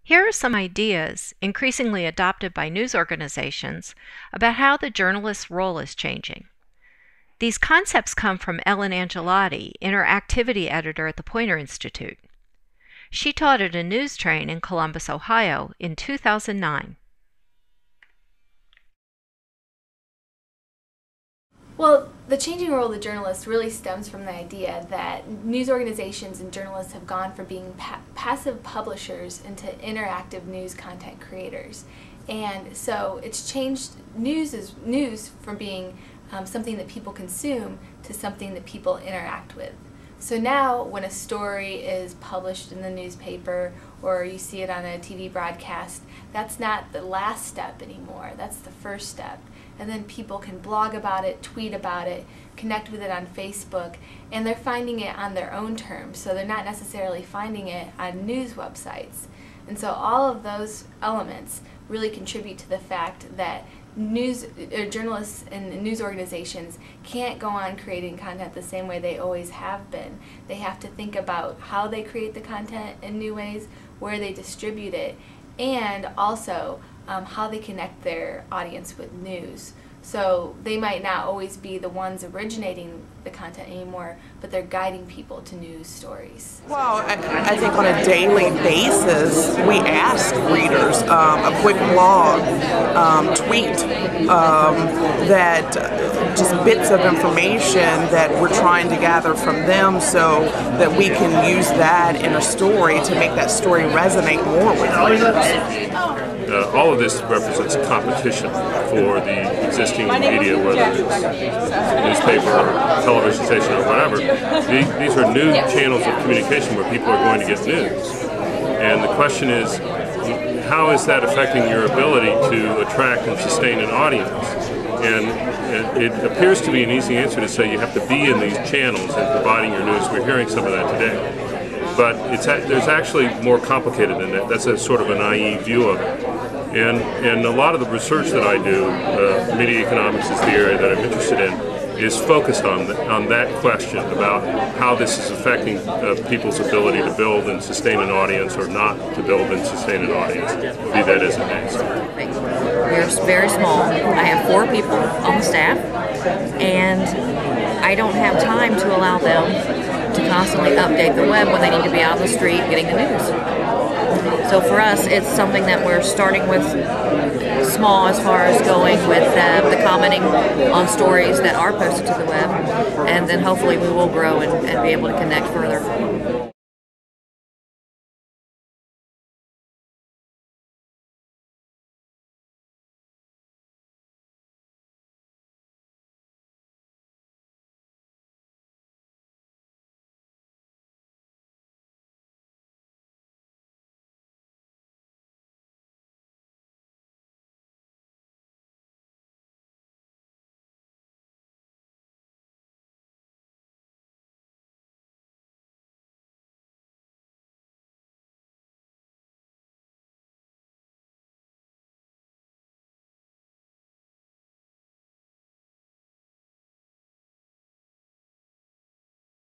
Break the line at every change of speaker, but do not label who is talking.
Here are some ideas, increasingly adopted by news organizations, about how the journalist's role is changing. These concepts come from Ellyn Angelotti, interactivity editor at the Poynter Institute. She taught at a NewsTrain in Columbus, Ohio in 2009.
Well, the changing role of the journalist really stems from the idea that news organizations and journalists have gone from being passive publishers into interactive news content creators. And so it's changed news from being something that people consume to something that people interact with. So now when a story is published in the newspaper or you see it on a TV broadcast, that's not the last step anymore, that's the first step. And then people can blog about it, tweet about it, connect with it on Facebook, and they're finding it on their own terms, so they're not necessarily finding it on news websites. And so all of those elements really contribute to the fact that journalists and news organizations can't go on creating content the same way they always have been. They have to think about how they create the content in new ways, where they distribute it, and also how they connect their audience with news. So they might not always be the ones originating the content anymore, but they're guiding people to news stories.
Well, I think on a daily basis, we ask readers a quick blog, tweet, that just bits of information that we're trying to gather from them so that we can use that in a story to make that story resonate more with readers.
All of this represents a competition for the existing media, whether it's newspaper or television station or whatever. These are new channels of communication where people are going to get news. And the question is, how is that affecting your ability to attract and sustain an audience? And it appears to be an easy answer to say you have to be in these channels and providing your news. We're hearing some of that today. But there's actually more complicated than that. That's a sort of a naive view of it. And a lot of the research that I do, media economics is the area that I'm interested in, is focused on that question about how this is affecting people's ability to build and sustain an audience or not to build and sustain an audience, be that as it may.
We're very small. I have 4 people on the staff, and I don't have time to allow them to constantly update the web when they need to be out on the street getting the news. So for us, it's something that we're starting with small as far as going with the commenting on stories that are posted to the web, and then hopefully we will grow and be able to connect further.